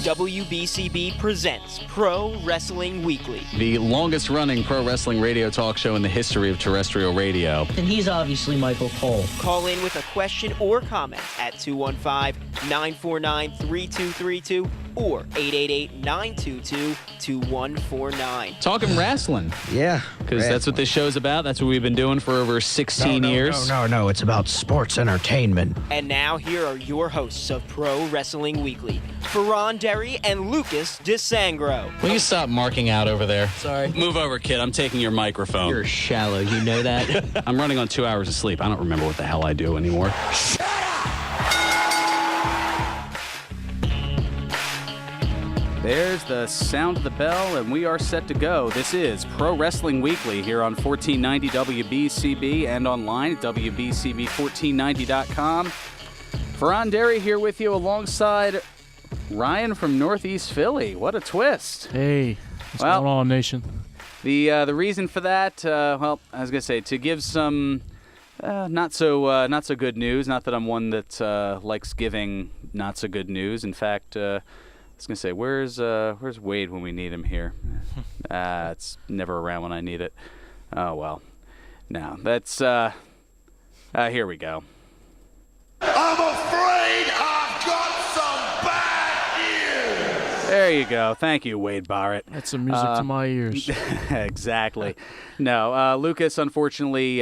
WBCB presents Pro Wrestling Weekly, the longest-running pro wrestling radio talk show in the history of terrestrial radio. And he's obviously Michael Cole. Call in with a question or comment at 215-949-3232 or 888-922-2149. Talking wrestling. Yeah. Because that's what this show's about. That's what we've been doing for over 16 years. No. It's about sports entertainment. And now here are your hosts of Pro Wrestling Weekly, Fearon and Lucas DeSangro. Will you stop marking out over there? Sorry. Move over, kid. I'm taking your microphone. You're shallow, you know that? I'm running on 2 hours of sleep. I don't remember what the hell I do anymore. Shut up! There's the sound of the bell, and we are set to go. This is Pro Wrestling Weekly here on 1490 WBCB and online at WBCB1490.com. Fearon Derry here with you alongside Ryan from Northeast Philly. What a twist. Hey, what's going on, nation? The reason for that, I was going to say, to give some not so good news. Not that I'm one that likes giving not so good news. In fact, I was going to say, where's Wade when we need him here? It's never around when I need it. Oh, well. No, that's, here we go. I'm afraid I've got some bad news. There you go. Thank you, Wade Barrett. That's some music to my ears. Exactly. No, Lucas, unfortunately,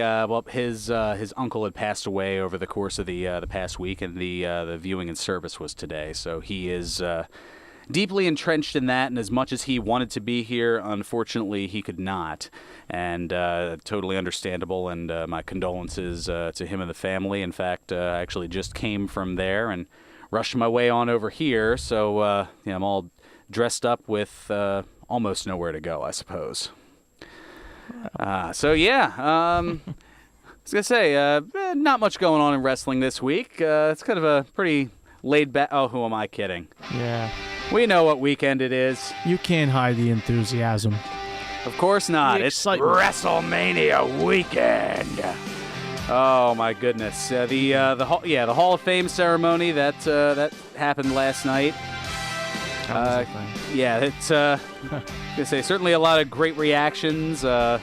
his uncle had passed away over the course of the past week, and the viewing and service was today. So he is deeply entrenched in that, and as much as he wanted to be here, unfortunately, he could not. And totally understandable, and my condolences to him and the family. In fact, I actually just came from there and rushed my way on over here, so I'm all dressed up with almost nowhere to go, I suppose. I was going to say, not much going on in wrestling this week. It's kind of a pretty laid-back... Oh, who am I kidding? Yeah. We know what weekend it is. You can't hide the enthusiasm. Of course not. The It's excitement. WrestleMania weekend. Oh my goodness! The Hall of Fame ceremony that happened last night. How was that thing? Yeah, it's gonna say certainly a lot of great reactions. I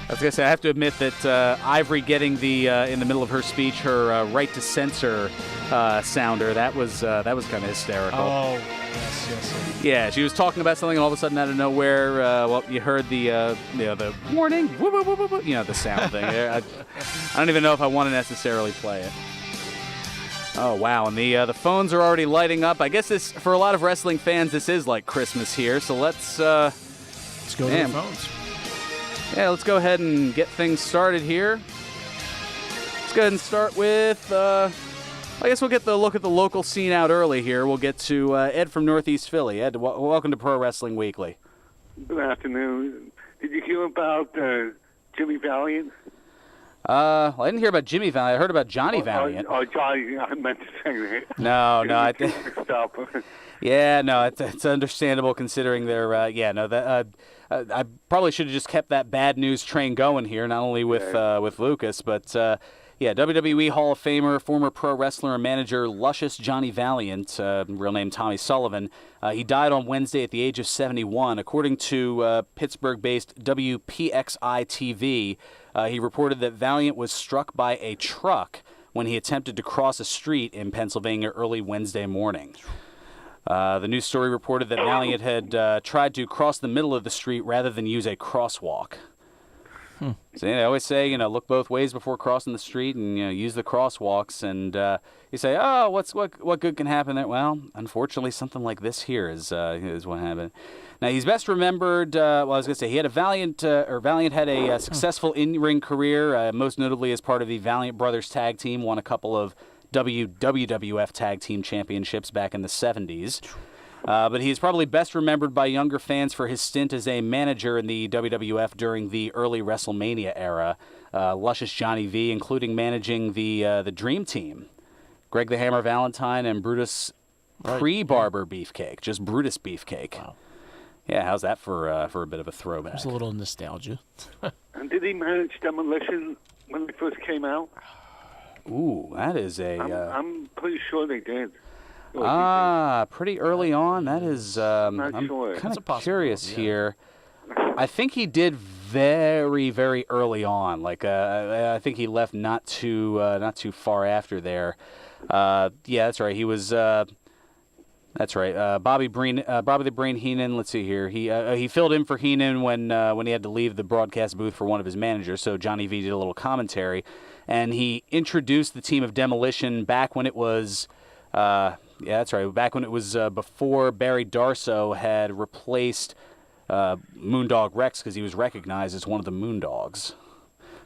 was gonna say I have to admit that Ivory getting the in the middle of her speech her right to censor sounder that was kind of hysterical. Oh, yes. Yeah, she was talking about something, and all of a sudden, out of nowhere, you heard the warning, woo, woo, woo, woo, woo, the sound thing. I don't even know if I want to necessarily play it. Oh wow, and the phones are already lighting up. I guess this, for a lot of wrestling fans, this is like Christmas here. So let's Let's go to the phones. Yeah, let's go ahead and get things started here. Let's go ahead and start with. I guess we'll get the look at the local scene out early here. We'll get to Ed from Northeast Philly. Ed, welcome to Pro Wrestling Weekly. Good afternoon. Did you hear about Jimmy Valiant? I didn't hear about Jimmy Valiant. I heard about Johnny Valiant. Oh, Johnny. I meant to say that. No. Stop. Yeah, no, it's understandable considering their. I probably should have just kept that bad news train going here, not only with Lucas, but. WWE Hall of Famer, former pro wrestler and manager Luscious Johnny Valiant, real name Tommy Sullivan. He died on Wednesday at the age of 71. According to Pittsburgh-based WPXI-TV, he reported that Valiant was struck by a truck when he attempted to cross a street in Pennsylvania early Wednesday morning. The news story reported that Valiant had tried to cross the middle of the street rather than use a crosswalk. So they always say, look both ways before crossing the street, and use the crosswalks. And you say, oh, what good can happen there? Well, unfortunately, something like this here is what happened. Now he's best remembered. I was going to say he had Valiant had a successful in-ring career, most notably as part of the Valiant Brothers tag team. Won a couple of WWF tag team championships back in the 70s. But he is probably best remembered by younger fans for his stint as a manager in the WWF during the early WrestleMania era. Luscious Johnny V, including managing the Dream Team, Greg the Hammer Valentine, and Brutus Pre-Barber Beefcake, just Brutus Beefcake. Wow. Yeah, how's that for a bit of a throwback? There's a little nostalgia. And did he manage Demolition when they first came out? Ooh, that is a... I'm pretty sure they did. Pretty early on. That is, I'm sure. kind That's a of possible, curious yeah. here. I think he did very, very early on. Like, I think he left not too far after there. Yeah, that's right. He was. That's right. Bobby the Brain Heenan. Let's see here. He filled in for Heenan when he had to leave the broadcast booth for one of his managers. So Johnny V did a little commentary, and he introduced the team of Demolition back when it was. Yeah, that's right. Back when it was before Barry Darsow had replaced Moondog Rex because he was recognized as one of the Moondogs.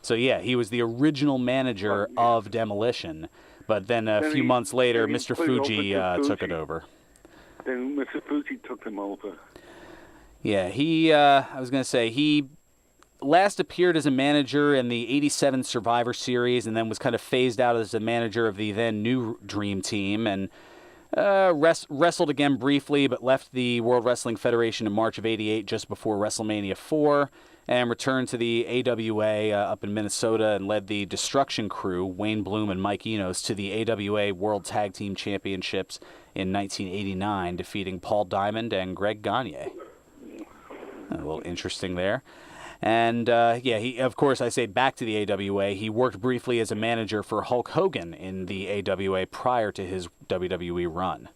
So yeah, he was the original manager of Demolition. But then a few months later, Mr. Fuji took it over. Then Mr. Fuji took him over. Yeah, I was going to say, he last appeared as a manager in the 87 Survivor Series and then was kind of phased out as the manager of the then new Dream Team and wrestled again briefly, but left the World Wrestling Federation in March of 88 just before WrestleMania 4 and returned to the AWA up in Minnesota and led the Destruction Crew, Wayne Bloom and Mike Enos, to the AWA World Tag Team Championships in 1989, defeating Paul Diamond and Greg Gagne. A little interesting there. And, he, of course, I say back to the AWA. He worked briefly as a manager for Hulk Hogan in the AWA prior to his WWE run.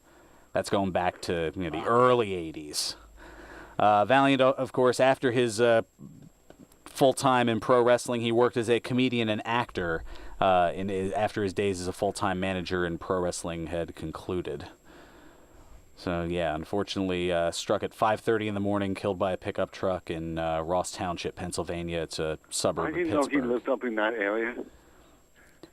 That's going back to the early 80s. Valiant, of course, after his full-time in pro wrestling, he worked as a comedian and actor after his days as a full-time manager in pro wrestling had concluded. So, yeah, unfortunately struck at 5:30 in the morning, killed by a pickup truck in Ross Township, Pennsylvania. It's a suburb of Pittsburgh. I didn't know he lived up in that area.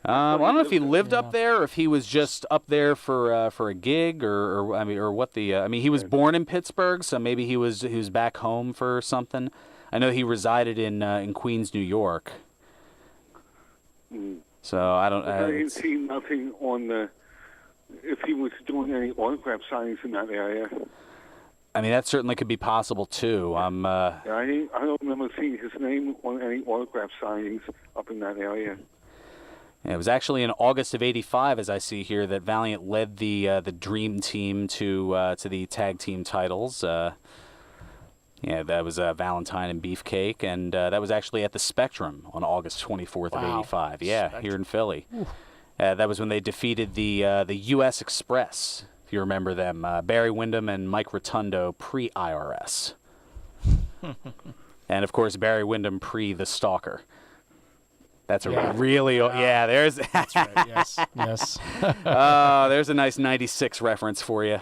I don't know if he lived up there or if he was just up there for a gig or what the... I mean, he was born in Pittsburgh, so maybe he was back home for something. I know he resided in Queens, New York. So, I don't... I didn't see nothing on the... If he was doing any autograph signings in that area. I mean, that certainly could be possible, too. I don't remember seeing his name on any autograph signings up in that area. Yeah, it was actually in August of '85, as I see here, that Valiant led the Dream Team to the tag team titles. Yeah, that was Valentine and Beefcake, and that was actually at the Spectrum on August 24th of '85. Yeah, Spectrum. Here in Philly. That was when they defeated the U.S. Express, if you remember them, Barry Windham and Mike Rotundo pre-IRS. And, of course, Barry Windham pre-The Stalker. That's a really... there's... That's right, yes, yes. There's a nice 96 reference for you.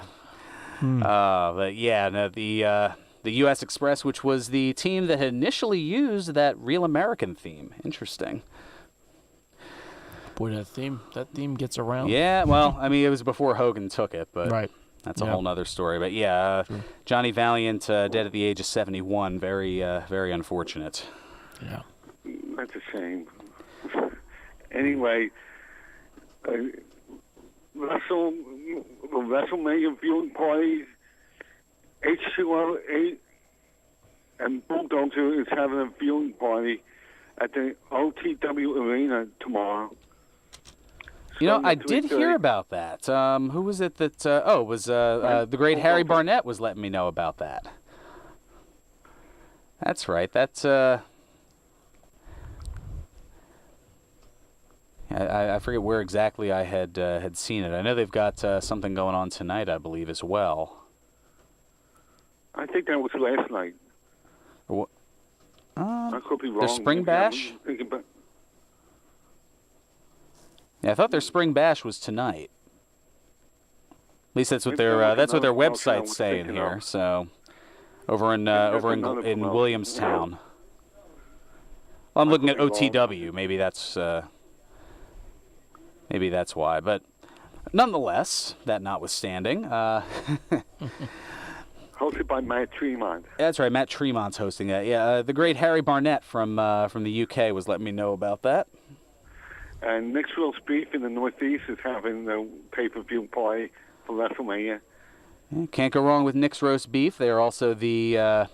But, yeah, no, the U.S. Express, which was the team that had initially used that Real American theme. Interesting. Boy, that theme gets around. Yeah, well, I mean, it was before Hogan took it, but right. That's a whole nother story. But yeah, Johnny Valiant dead at the age of 71. Very, very unfortunate. Yeah, that's a shame. Anyway, WrestleMania viewing parties, H2O8 and Bulldog is having a viewing party at the OTW Arena tomorrow. You know, I did hear about that. Who was it that... it was the Great Harry Barnett was letting me know about that. That's right. That's... I forget where exactly I had seen it. I know they've got something going on tonight, I believe, as well. I think that was last night. What? I could be wrong. The Spring Bash? Yeah, I thought their Spring Bash was tonight. At least that's what their website's saying here. So, over in Williamstown. Well, I'm looking at OTW. Maybe that's why. But nonetheless, that notwithstanding. Hosted by Matt Tremont. That's right, Matt Tremont's hosting that. Yeah, the Great Harry Barnett from the UK was letting me know about that. And Nick's Roast Beef in the Northeast is having the pay-per-view party for WrestleMania. Yeah, can't go wrong with Nick's Roast Beef. They are also the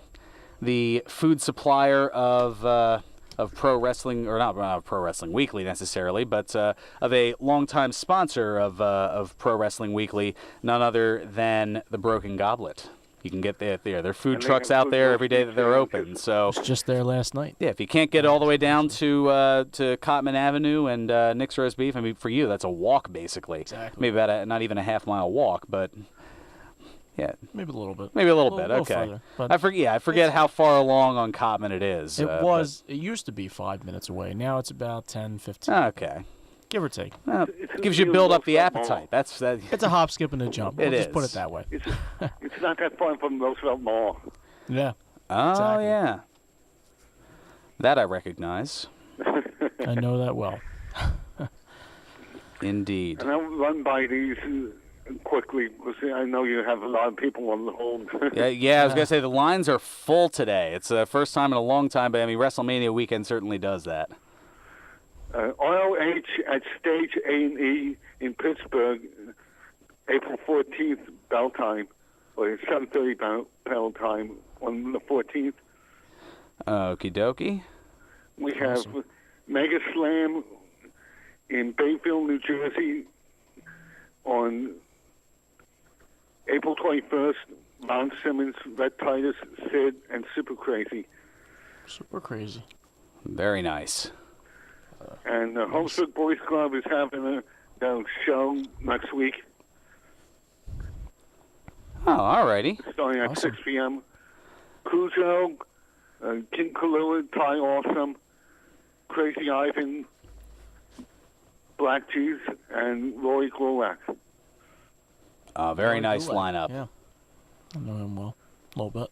food supplier of Pro Wrestling, or not Pro Wrestling Weekly necessarily, but of a longtime sponsor of Pro Wrestling Weekly, none other than the Broken Goblet. You can get there. Their food trucks out there every day that they're open. So I was just there last night. yeah, if you can't get all the way down to Cotman Avenue and Nick's Roast Beef, I mean, for you, that's a walk basically. Exactly. Maybe not even a half-mile walk, but yeah. Maybe a little bit. Maybe a little bit, okay. Further, but I forget how far along on Cotman it is. it used to be 5 minutes away. Now it's about 10, 15. Okay. Give or take. Well, gives you build up the appetite. That's that. It's a hop, skip, and a jump. It We'll just put is. it that way. It's not that far from Roosevelt Mall. Yeah. Oh, Exactly. yeah. That I recognize. I know that well. Indeed. And I'll run by these quickly because I know you have a lot of people on the hold. Yeah, I was going to say the lines are full today. It's the first time in a long time, but I mean, WrestleMania weekend certainly does that. ROH at Stage A&E in Pittsburgh, April 14th, bell time, or 7:30 bell time on the 14th. Okie dokie. We have Mega Slam in Bayfield, New Jersey on April 21st. Ron Simmons, Red Titus, Sid, and Super Crazy. Super crazy. Very nice. And the Homestead Boys Club is having a show next week, Oh, alrighty. starting at 6 p.m. Cujo, King Kalua, Ty Awesome, Crazy Ivan, Black Cheese, and Roy Glowak. Very nice Cool. lineup. Yeah. I know him well. A little bit.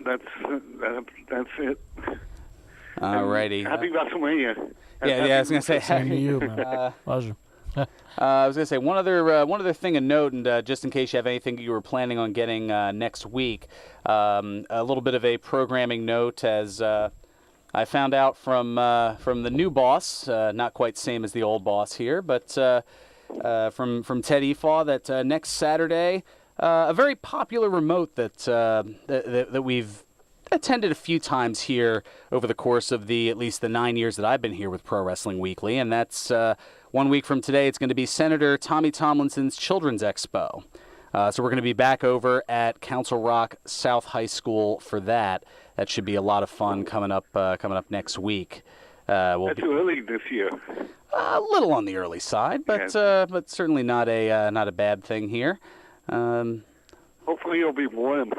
That's it. Alrighty. Happy WrestleMania. Yeah, I was gonna say. Same to you, man. Pleasure. I was gonna say one other thing of note, and just in case you have anything you were planning on getting next week, a little bit of a programming note as I found out from the new boss, not quite same as the old boss here, but from Ted Efaw that next Saturday, a very popular remote that we've attended a few times here over the course of at least the 9 years that I've been here with Pro Wrestling Weekly, and that's 1 week from today. It's going to be Senator Tommy Tomlinson's Children's Expo. So we're going to be back over at Council Rock South High School for that. That should be a lot of fun coming up next week. That's early this year. A little on the early side, but certainly not a bad thing here. Hopefully it'll be warm.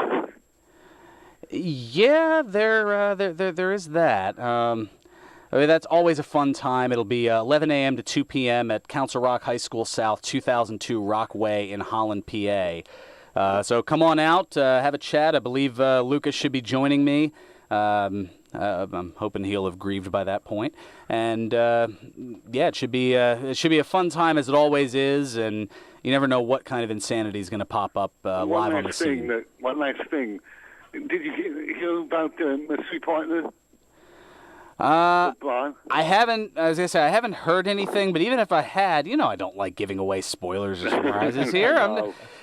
Yeah, there is that. I mean, that's always a fun time. It'll be 11 a.m. to 2 p.m. at Council Rock High School South, 2002 Rockaway in Holland, PA. So come on out, have a chat. I believe Lucas should be joining me. I'm hoping he'll have grieved by that point. And yeah, it should be a fun time as it always is. And you never know what kind of insanity is going to pop up live on the scene. One last thing. Did you hear about the mystery partner? I haven't. As I say, I haven't heard anything. But even if I had, I don't like giving away spoilers or surprises here.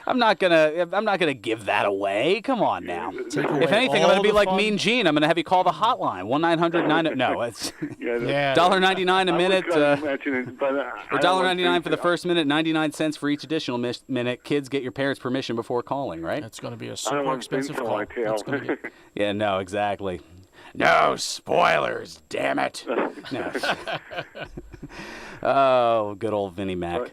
I'm not gonna give that away. Come on now. If anything, I'm gonna be like Mean Gene. I'm gonna have you call the hotline 1-900-9. No, it's $1.99 a minute. Or $1.99 for the first minute, 99 cents for each additional minute. Kids, get your parents' permission before calling. Right? It's going to be a super expensive call. Yeah. No. Exactly. No spoilers, damn it. No. Oh, good old Vinnie Mac.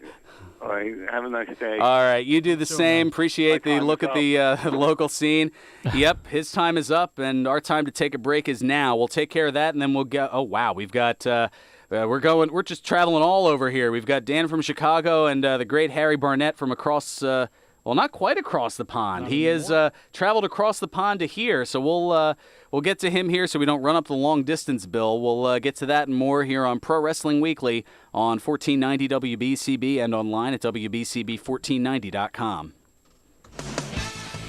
All right, have a nice day. All right, you do the same. Appreciate the look at the local scene. Yep, his time is up, and our time to take a break is now. We'll take care of that, and then we'll go. Oh, wow, we've got... we're just traveling all over here. We've got Dan from Chicago and the great Harry Barnett from across... well, not quite across the pond. He has traveled across the pond to here, so we'll get to him here so we don't run up the long distance bill. We'll get to that and more here on Pro Wrestling Weekly on 1490 WBCB and online at WBCB1490.com.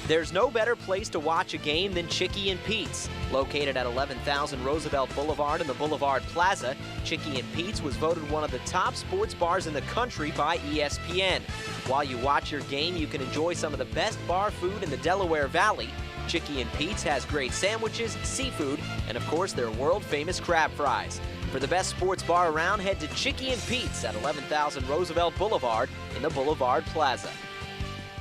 There's no better place to watch a game than Chicky and Pete's. Located at 11,000 Roosevelt Boulevard in the Boulevard Plaza, Chicky and Pete's was voted one of the top sports bars in the country by ESPN. While you watch your game, you can enjoy some of the best bar food in the Delaware Valley. Chicky and Pete's has great sandwiches, seafood, and of course their world-famous crab fries. For the best sports bar around, head to Chicky and Pete's at 11,000 Roosevelt Boulevard in the Boulevard Plaza.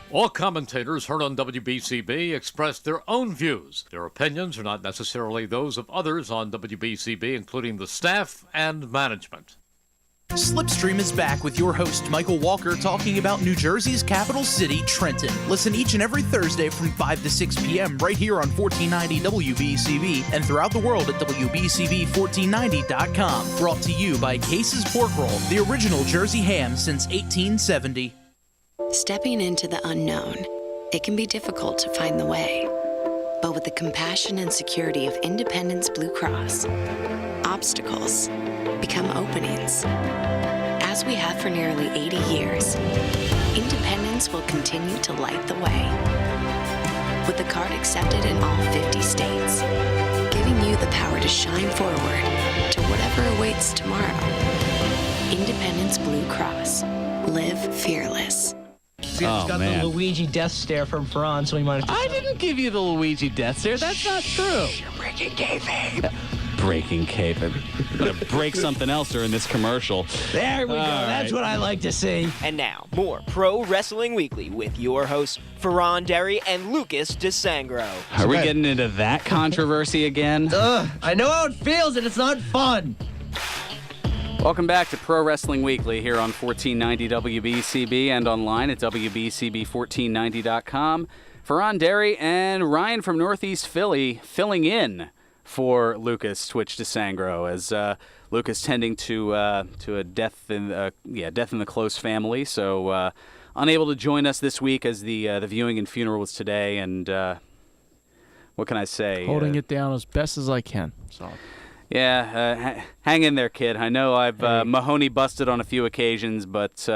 All commentators heard on WBCB express their own views. Their opinions are not necessarily those of others on WBCB, including the staff and management. Slipstream is back with your host, Michael Walker, talking about New Jersey's capital city, Trenton. Listen each and every Thursday from 5 to 6 p.m. right here on 1490 WBCB and throughout the world at WBCB1490.com. Brought to you by Case's Pork Roll, the original Jersey ham since 1870. Stepping into the unknown, it can be difficult to find the way. But with the compassion and security of Independence Blue Cross, obstacles become openings. As we have for nearly 80 years, Independence will continue to light the way. With the card accepted in all 50 states, giving you the power to shine forward to whatever awaits tomorrow. Independence Blue Cross. Live fearless. Got the Luigi death stare from Fearon, so we might have to... I didn't give you the Luigi death stare. That's not true. You're breaking kayfabe. Breaking kayfabe. Gonna break something else during this commercial. There we go. That's what I like to see. And now, more Pro Wrestling Weekly with your hosts, Fearon Derry and Lucas DeSangro. Are we getting into that controversy again? I know how it feels, and it's not fun. Welcome back to Pro Wrestling Weekly here on 1490 WBCB and online at WBCB1490.com. Fearon Derry and Ryan from Northeast Philly filling in for Lucas Twitch DeSangro as Lucas tending to a death in the close family, so unable to join us this week as the viewing and funeral was today. And what can I say? Holding it down as best as I can. So. Yeah, hang in there, kid. I know I've Mahoney busted on a few occasions, but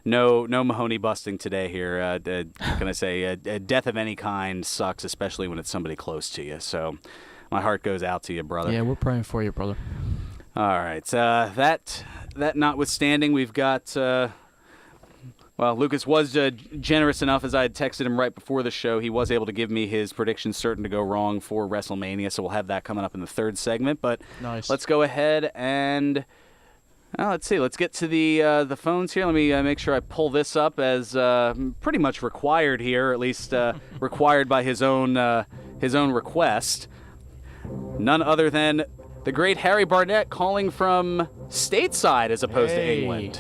no Mahoney busting today here. What can I say? A death of any kind sucks, especially when it's somebody close to you. So my heart goes out to you, brother. Yeah, we're praying for you, brother. All right. That notwithstanding, we've got... Well, Lucas was generous enough, as I had texted him right before the show. He was able to give me his predictions certain to go wrong for Wrestlemania, so we'll have that coming up in the third segment. But nice. Let's go ahead and let's see. Let's get to the phones here. Let me make sure I pull this up as pretty much required here, at least required by his own request. None other than the Great Harry Barnett calling from stateside as opposed to England.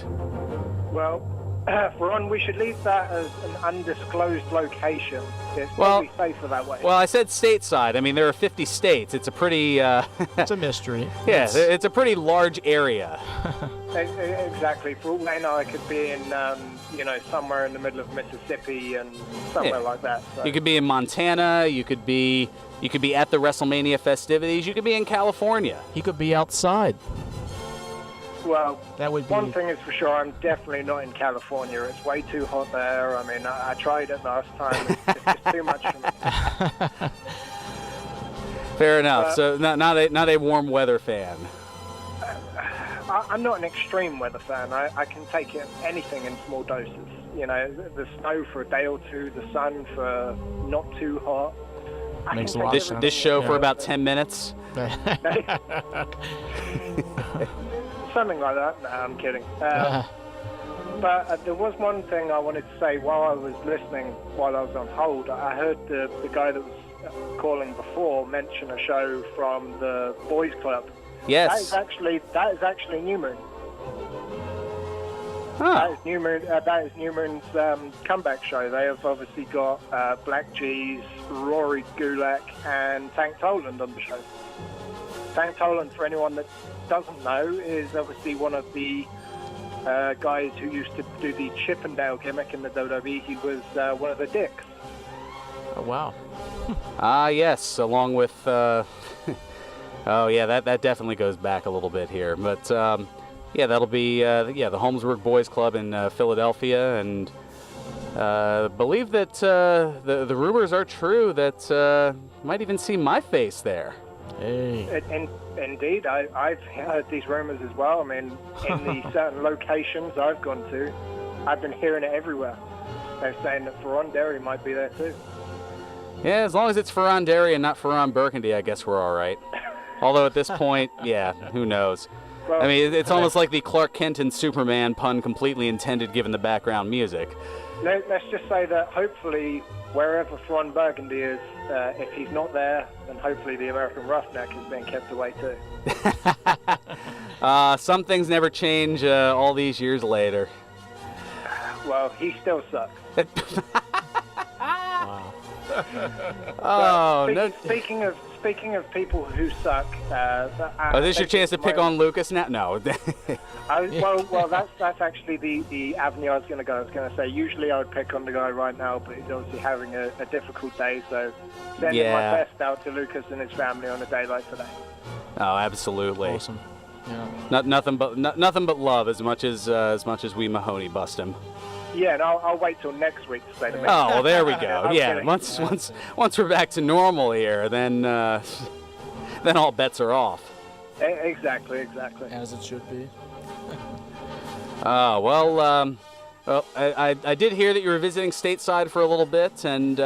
Well. Fearon, we should leave that as an undisclosed location. It's probably safer that way. Well, I said stateside. I mean, there are 50 states. It's a pretty... it's a mystery. Yeah, it's a pretty large area. Exactly. For all I know, I could be in, somewhere in the middle of Mississippi and somewhere like that. So. You could be in Montana. You could be at the WrestleMania festivities. You could be in California. He could be outside. Well, that would be... one thing is for sure, I'm definitely not in California. It's way too hot there. I mean, I tried it last time. It's just too much for me. Fair enough. So not a warm weather fan. I'm not an extreme weather fan. I can take anything in small doses. You know, the snow for a day or two, the sun for not too hot. Makes a lot of sense. This show for about 10 minutes. Something like that. No, I'm kidding. But there was one thing I wanted to say while I was listening, while I was on hold. I heard the guy that was calling before mention a show from the Boys Club. Yes. That is actually New Moon. Huh. That is New Moon's comeback show. They have obviously got Black G's, Rory Gulak, and Tank Toland on the show. Tank Toland, for anyone that doesn't know, is obviously one of the guys who used to do the Chippendale gimmick in the WWE. He was one of the Dicks. Oh, wow. Yes, along with... oh, yeah, that definitely goes back a little bit here. But, yeah, that'll be, the Holmesburg Boys Club in Philadelphia. And believe that the rumors are true that might even see my face there. Hey. Indeed, I've heard these rumors as well. I mean, in the certain locations I've gone to, I've been hearing it everywhere. They're saying that Fearon Derry might be there too. Yeah, as long as it's Fearon Derry and not Fearon Burgundy, I guess we're all right. Although at this point, yeah, who knows? Well, I mean, it's almost like the Clark Kent and Superman pun completely intended given the background music. Let's just say that hopefully wherever Fearon Burgundy is, if he's not there, then hopefully the American Roughneck is being kept away too. Some things never change all these years later. Well, he still sucks. Oh, no. Speaking of people who suck. This is your chance to pick on Lucas now? No. well, that's actually the avenue I was going to go. I was going to say usually I would pick on the guy right now, but he's obviously having a difficult day. So sending my best out to Lucas and his family on a day like today. Oh, absolutely. Awesome. Yeah. Nothing but love as much as we Mahoney bust him. Yeah, and I'll wait till next week to say the Oh, well, there we go. Yeah, once we're back to normal here, then all bets are off. Exactly. As it should be. Oh, well, I did hear that you were visiting stateside for a little bit, and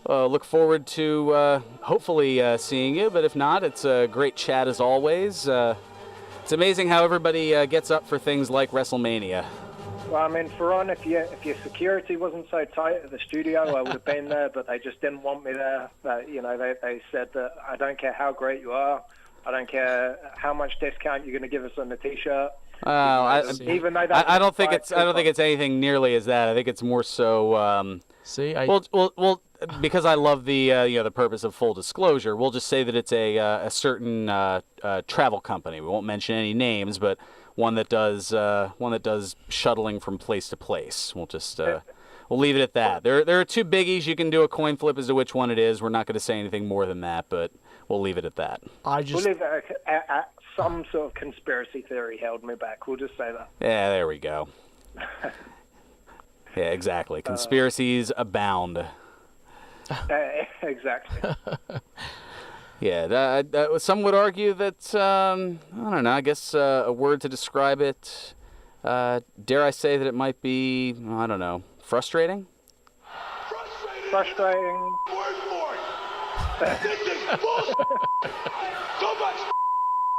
look forward to hopefully seeing you. But if not, it's a great chat as always. It's amazing how everybody gets up for things like Wrestlemania. Well, I mean, Fearon, if your security wasn't so tight at the studio, I would have been there, but they just didn't want me there. They said that I don't care how great you are, I don't care how much discount you're going to give us on the T-shirt. I don't think it's anything nearly as that. I think it's more so. Well, because I love the purpose of full disclosure, we'll just say that it's a certain travel company. We won't mention any names, but one that does shuttling from place to place. We'll just we'll leave it at that. There are two biggies. You can do a coin flip as to which one it is. We're not going to say anything more than that, but we'll leave it at that. We'll leave it at some sort of conspiracy theory held me back. We'll just say that. Yeah, there we go. Yeah, exactly. Conspiracies abound. Exactly. Yeah, some would argue that, I don't know, I guess a word to describe it, dare I say that it might be, I don't know, frustrating? Frustrating. Word for it. This is bullshit. So much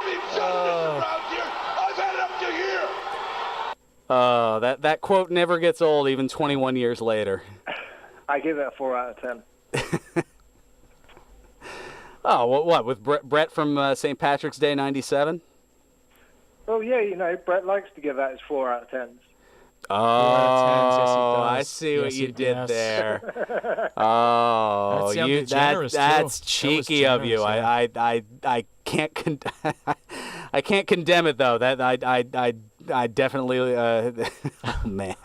injustice around here. I've had it up to here. That quote never gets old, even 21 years later. I give it a 4 out of 10. Oh, what with Brett from St. Patrick's Day '97? Well, yeah, Brett likes to give out his 4 out of 10s. Oh, I see what you did there. Oh, that's cheeky of you. Yeah. I can't I can't condemn it though. That I definitely oh man.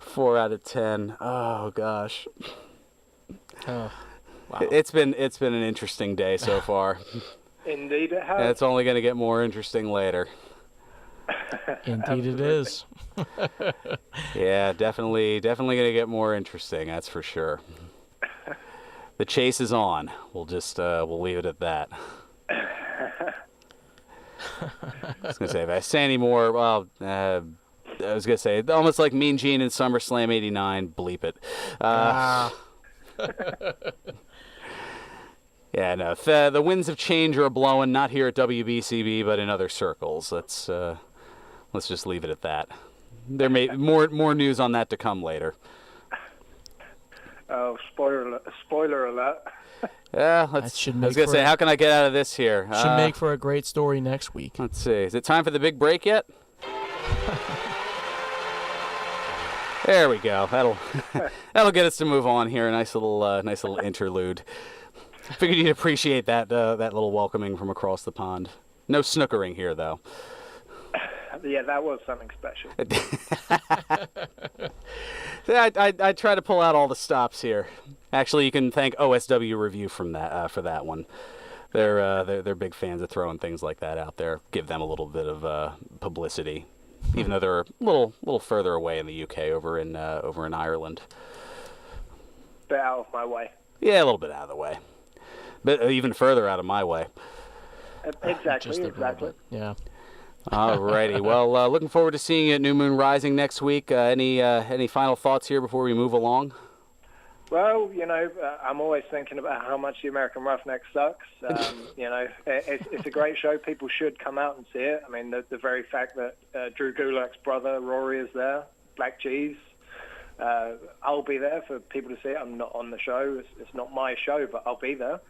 4 out of 10. Oh gosh. Oh. Wow. It's been an interesting day so far. Indeed it has. And it's only going to get more interesting later. Indeed it is. Yeah, definitely going to get more interesting, that's for sure. The chase is on. We'll just we'll leave it at that. I was going to say, if I say any more, well, I was going to say, almost like Mean Gene in SummerSlam 89, bleep it. Yeah, no. The winds of change are a-blowing, not here at WBCB, but in other circles. Let's just leave it at that. There may more news on that to come later. Oh, spoiler alert. Yeah, I was going to say, how can I get out of this here? Should make for a great story next week. Let's see. Is it time for the big break yet? There we go. That'll get us to move on here. A nice little interlude. Figured you'd appreciate that little welcoming from across the pond. No snookering here, though. Yeah, that was something special. I try to pull out all the stops here. Actually, you can thank OSW Review for that one. They're big fans of throwing things like that out there. Give them a little bit of publicity, even though they're a little further away in the UK, over in Ireland. Bit out of my way. Yeah, a little bit out of the way. But even further out of my way. Exactly. Yeah. Alrighty. Well, looking forward to seeing you at New Moon Rising next week. Any final thoughts here before we move along? Well, I'm always thinking about how much the American Roughneck sucks. It's a great show. People should come out and see it. I mean, the very fact that Drew Gulak's brother, Rory, is there, Black Cheese, I'll be there for people to see it. I'm not on the show. It's not my show, but I'll be there.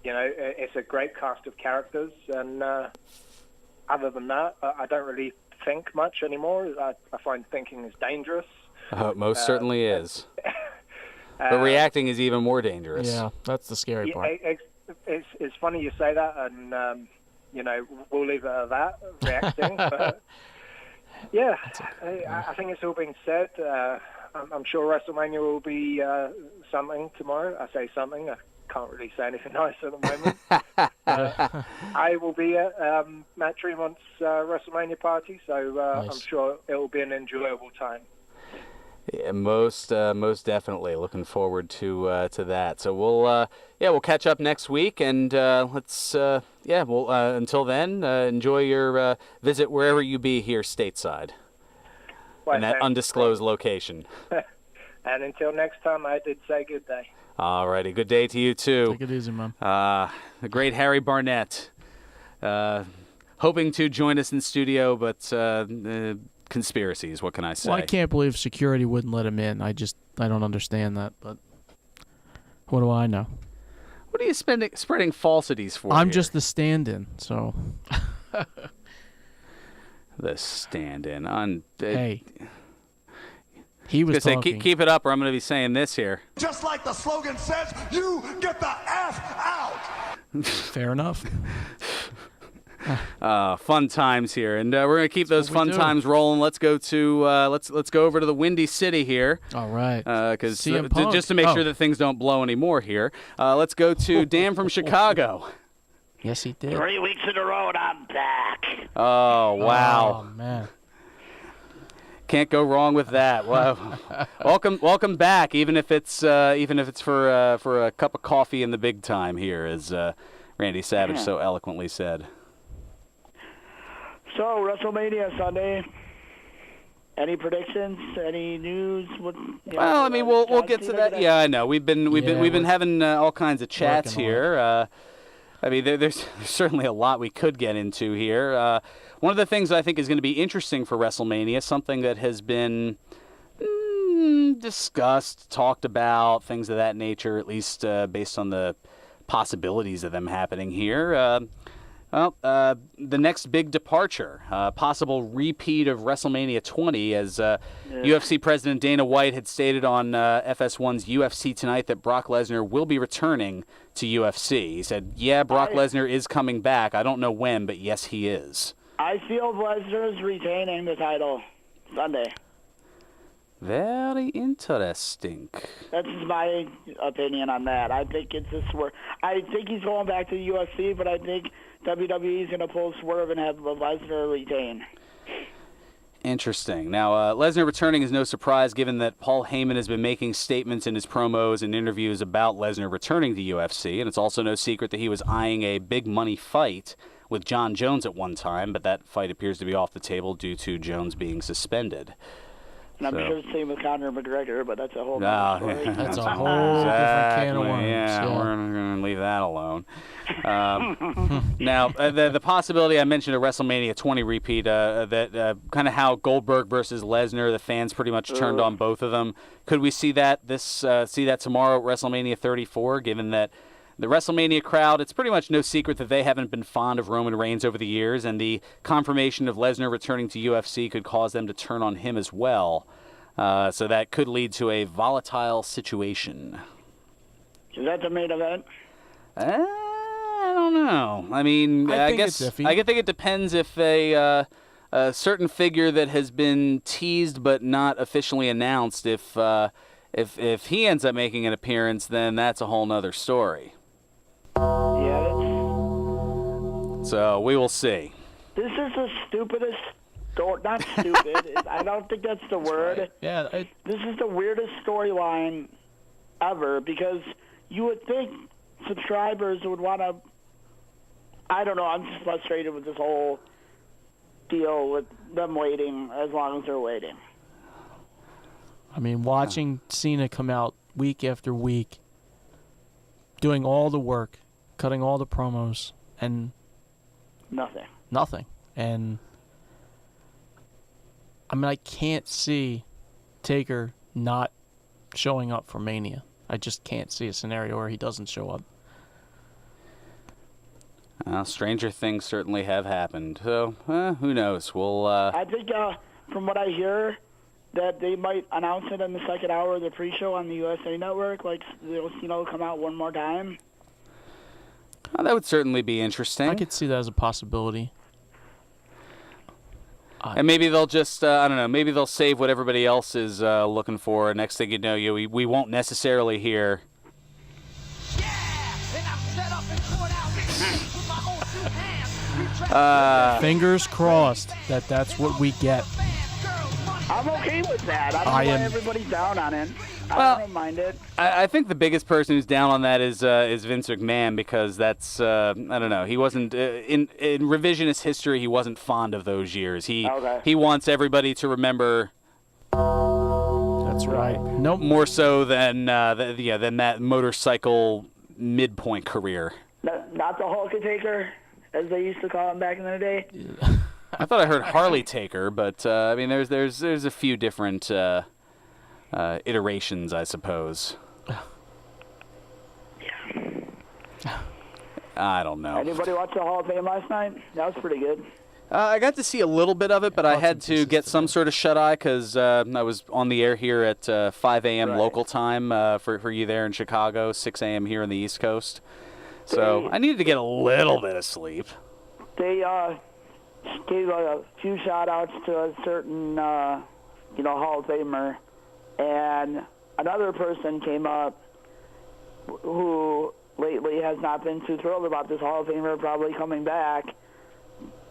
It's a great cast of characters. And other than that, I don't really think much anymore. I find thinking is dangerous. It most certainly is. But reacting is even more dangerous. Yeah, that's the scary part. It's funny you say that, and we'll leave it at that, reacting. But yeah, I think it's all been said. I'm sure WrestleMania will be something tomorrow. I say something. I can't really say anything nice at the moment. I will be at Matt Tremont's WrestleMania party, so nice. I'm sure it will be an enjoyable time. Yeah, most definitely. Looking forward to that. So we'll catch up next week, and until then, enjoy your visit wherever you be here stateside, in that undisclosed location. And until next time, I did say good day. All righty, good day to you too. Take it easy, man. The great Harry Barnett, hoping to join us in studio, but. Conspiracies, what can I say? Well, I can't believe security wouldn't let him in. I don't understand that, but what do I know? What are you spreading falsities for? I'm here? just the stand-in, so. The stand-in. Hey. He was talking. Keep it up, or I'm going to be saying this here. Just like the slogan says, you get the F out. Fair enough. Fun times here, and we're gonna keep those fun times rolling. Let's go to let's go over to the Windy City here. All right. Because just to make sure that things don't blow anymore here, let's go to Dan from Chicago. Yes, he did. 3 weeks in a row, and I'm back. Oh wow. Oh man. Can't go wrong with that. Well, welcome back. Even if it's for a cup of coffee in the big time here, as Randy Savage so eloquently said. So, WrestleMania Sunday. Any predictions? Any news? Well, I mean, we'll get to that. Yeah, I know. We've been having all kinds of chats here. I mean, there's certainly a lot we could get into here. One of the things I think is going to be interesting for WrestleMania, something that has been discussed, talked about, things of that nature, at least based on the possibilities of them happening here. The next big departure, possible repeat of WrestleMania 20, as UFC President Dana White had stated on FS1's UFC Tonight that Brock Lesnar will be returning to UFC. He said, Brock Lesnar is coming back. I don't know when, but yes, he is. I feel Lesnar is retaining the title Sunday. Very interesting. That's my opinion on that. I think it's a swerve. I think he's going back to the UFC, but I think WWE is going to pull a swerve and have Lesnar retain. Interesting. Now, Lesnar returning is no surprise given that Paul Heyman has been making statements in his promos and interviews about Lesnar returning to UFC, and it's also no secret that he was eyeing a big money fight with John Jones at one time, but that fight appears to be off the table due to Jones being suspended. And I'm sure it's the same with Conor McGregor, but that's a whole other story. That's a whole different can of worms. Yeah, we're going to leave that alone. Now, the possibility I mentioned a WrestleMania 20 repeat, that kind of how Goldberg versus Lesnar, the fans pretty much turned on both of them. Could we see that tomorrow at WrestleMania 34, given that the WrestleMania crowd, it's pretty much no secret that they haven't been fond of Roman Reigns over the years, and the confirmation of Lesnar returning to UFC could cause them to turn on him as well. So that could lead to a volatile situation. Is that the main event? I don't know. I mean, I guess I think it depends if a certain figure that has been teased but not officially announced, if he ends up making an appearance, then that's a whole nother story. Yeah. So we will see. This is the stupidest story. Not stupid. I don't think that's the word. Right. Yeah. This is the weirdest storyline ever, because you would think subscribers would want to. I don't know. I'm just frustrated with this whole deal with them waiting as long as they're waiting. I mean, watching Cena come out week after week, doing all the work, cutting all the promos, and nothing. And I mean, I can't see Taker not showing up for Mania. I just can't see a scenario where he doesn't show up. Stranger things certainly have happened. So, who knows? We'll. I think, from what I hear, that they might announce it in the second hour of the pre-show on the USA Network. Like, they'll come out one more time. That would certainly be interesting. I could see that as a possibility. And maybe they'll just, I don't know, maybe they'll save what everybody else is looking for. Next thing you know, we won't necessarily hear. Fingers crossed that's what we get. I'm okay with that. I don't know why everybody's down on it. I don't mind it. I think the biggest person who's down on that is Vince McMahon, because that's I don't know. He wasn't in revisionist history. He wasn't fond of those years. He wants everybody to remember. That's right. Nope. More so than than that motorcycle midpoint career. Not the Hulk Taker, as they used to call him back in the day. I thought I heard Harley Taker, but I mean, there's a few different iterations, I suppose. I don't know. Anybody watch the Hall of Fame last night? That was pretty good. I got to see a little bit of it, but I had to get some sort of shut-eye because I was on the air here at 5 a.m. local time for you there in Chicago, 6 a.m. here on the East Coast. So I needed to get a little bit of sleep. They gave a few shout-outs to a certain, Hall of Famer, and another person came up who lately has not been too thrilled about this Hall of Famer probably coming back.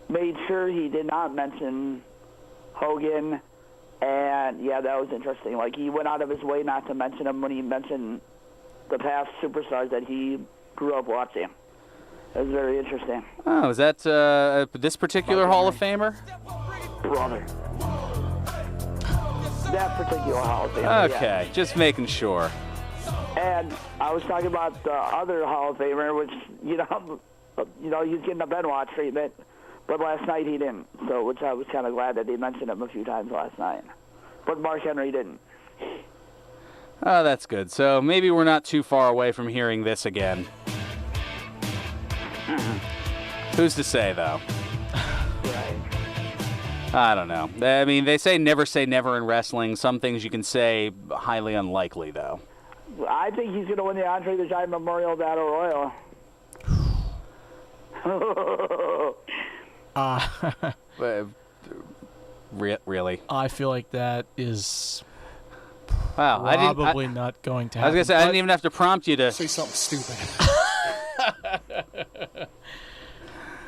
Made sure he did not mention Hogan, and yeah, that was interesting. Like, he went out of his way not to mention him when he mentioned the past superstars that he grew up watching. It was very interesting. Oh, is that this particular Hall of Famer? Brother. That particular Hall of Famer. Okay, just making sure. And I was talking about the other Hall of Famer, which he's getting a Benoit treatment, but last night he didn't. So, which I was kind of glad that they mentioned him a few times last night, but Mark Henry didn't. Oh, that's good. So maybe we're not too far away from hearing this again. Who's to say, though? Right. I don't know. I mean, they say never in wrestling. Some things you can say, highly unlikely, though. I think he's going to win the Andre the Giant Memorial Battle Royal. Really? I feel like that is probably not going to happen. I was going to say, I didn't even have to prompt you to say something stupid.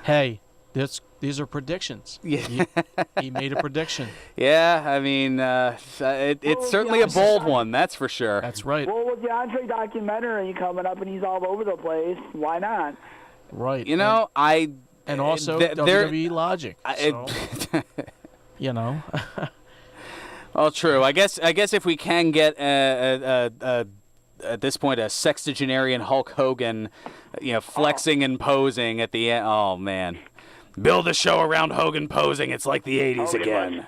Hey, these are predictions. Yeah. He made a prediction. Yeah, I mean, it's certainly a bold one, that's for sure. That's right. Well, with the Andre documentary coming up and he's all over the place, why not? Right. And also WWE Logic. Well, true. I guess if we can get at this point a sexagenarian Hulk Hogan, flexing and posing at the end. Oh man, build a show around Hogan posing. It's like the '80s again.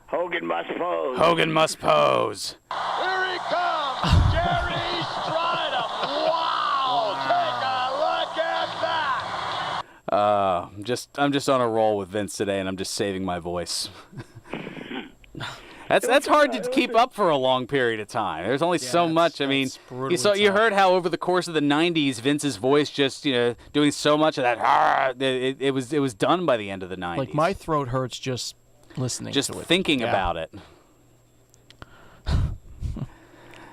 Hogan must pose. Hogan must pose. Here he comes, Jerry Strider. Wow, take a look at that. I'm just on a roll with Vince today, and I'm just saving my voice. That's hard to keep up for a long period of time. There's only so much. I mean, you heard how over the course of the '90s, Vince's voice just doing so much of that. It was done by the end of the '90s. Like, my throat hurts just listening just to it. Thinking about it.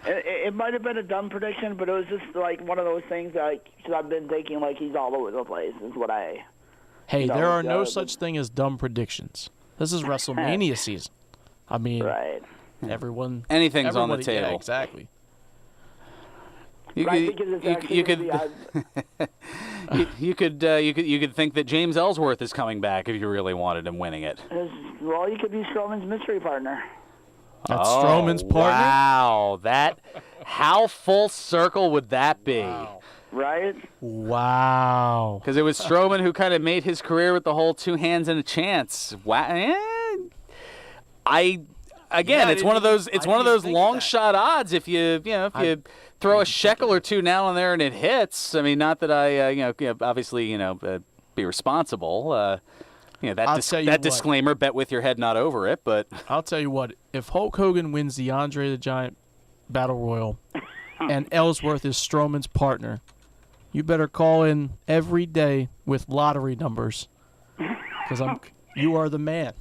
It might have been a dumb prediction, but it was just like one of those things that I've been thinking like he's all over the place is what I. Hey, there are no such thing as dumb predictions. This is WrestleMania season. I mean, right. Anything's on the table. Yeah, exactly. You could think that James Ellsworth is coming back if you really wanted him winning it. Well, you could be Strowman's mystery partner. That's Strowman's partner? Wow. How full circle would that be? Wow. Right? Wow. Because it was Strowman who kind of made his career with the whole 2 hands and a chance. Wow. It's one of those long shot odds. If you throw a shekel or two now and there and it hits. I mean, not that I obviously be responsible. That disclaimer, bet with your head, not over it. But I'll tell you what, if Hulk Hogan wins the Andre the Giant Battle Royal and Ellsworth is Strowman's partner, you better call in every day with lottery numbers because you are the man.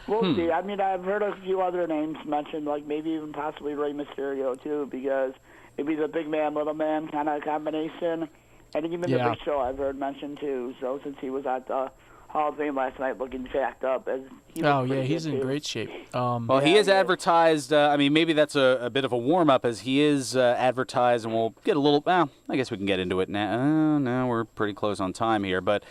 We'll see. I mean, I've heard a few other names mentioned, like maybe even possibly Rey Mysterio, too, because it'd be the big man, little man kind of combination. And even the Big Show I've heard mentioned, too. So since he was at the Hall of Fame last night looking jacked up. He's in great shape. He is advertised. Maybe that's a bit of a warm-up as he is advertised, and we'll get a little. Well, I guess we can get into it now. No, we're pretty close on time here. But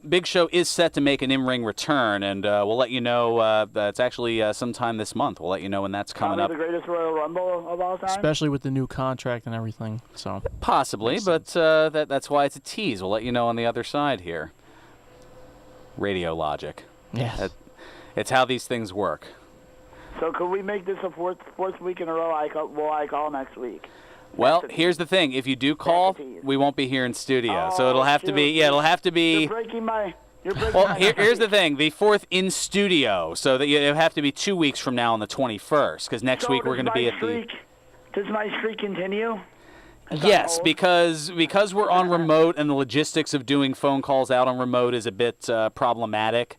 Big Show is set to make an in-ring return, and we'll let you know. It's actually sometime this month. We'll let you know when that's coming up. The greatest Royal Rumble of all time? Especially with the new contract and everything. So possibly, but that's why it's a tease. We'll let you know on the other side here. Radio logic. Yes. It's how these things work. So could we make this a fourth week in a row? Will I call next week? Well, here's the thing. If you do call, we won't be here in studio. So it'll have to be. Yeah, it'll have to be. You're breaking my. Here's the thing. The 4th in studio. So that it'll have to be 2 weeks from now on the 21st. Because next week we're going to be at the. Does my streak continue? Yes, because we're on remote and the logistics of doing phone calls out on remote is a bit problematic.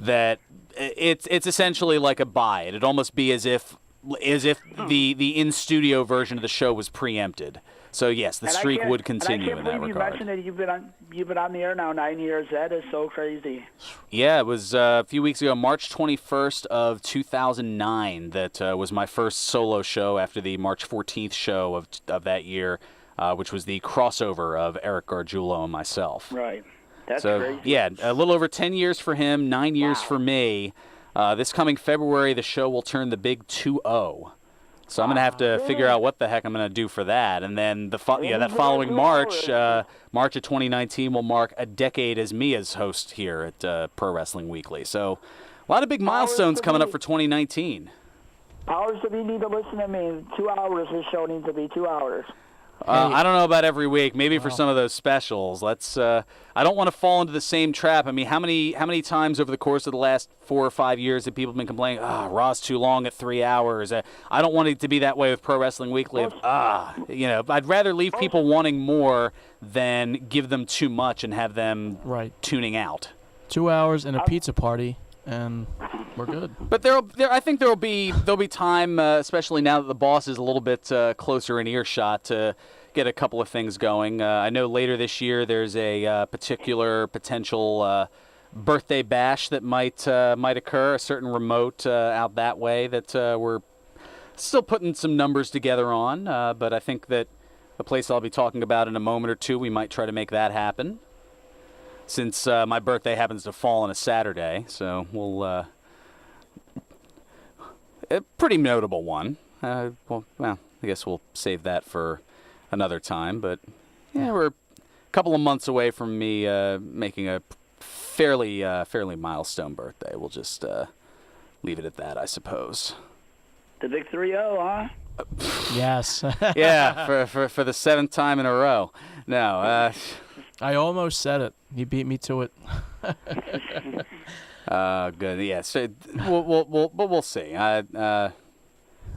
That it's essentially like a bye. It'd almost be as if the in studio version of the show was preempted. So yes, the streak would continue in that regard. You mentioned that you've been on the air now 9 years. That is so crazy. Yeah, it was a few weeks ago, March 21st of 2009. That was my first solo show after the March 14th show of that year, which was the crossover of Eric Gargiulo and myself. Right. That's crazy. So yeah, a little over 10 years for him, 9 years for me. This coming February, the show will turn the big 2-0. So I'm going to have to figure out what the heck I'm going to do for that. And then that following March, March of 2019 will mark a decade as me as host here at Pro Wrestling Weekly. So a lot of big milestones coming up for 2019. Powers to be need to listen to me. 2 hours, this show needs to be 2 hours. I don't know about every week. Maybe for some of those specials. Let's. I don't want to fall into the same trap. I mean, how many times over the course of the last 4 or 5 years have people been complaining? Raw's too long at 3 hours. I don't want it to be that way with Pro Wrestling Weekly. I'd rather leave people wanting more than give them too much and have them tuning out. 2 hours and a pizza party, and we're good. But I think there'll be time, especially now that the boss is a little bit closer in earshot, to get a couple of things going. I know later this year there's a particular potential birthday bash that might occur, a certain remote out that way that we're still putting some numbers together on. But I think that the place I'll be talking about in a moment or two, we might try to make that happen. Since my birthday happens to fall on a Saturday, so we'll a pretty notable one. I guess we'll save that for another time. But yeah, we're a couple of months away from me making a fairly milestone birthday. We'll just leave it at that, I suppose. The big 3-0, huh? Yes. Yeah, for the 7th time in a row. No. I almost said it. He beat me to it. Good. Yeah. So we'll see. I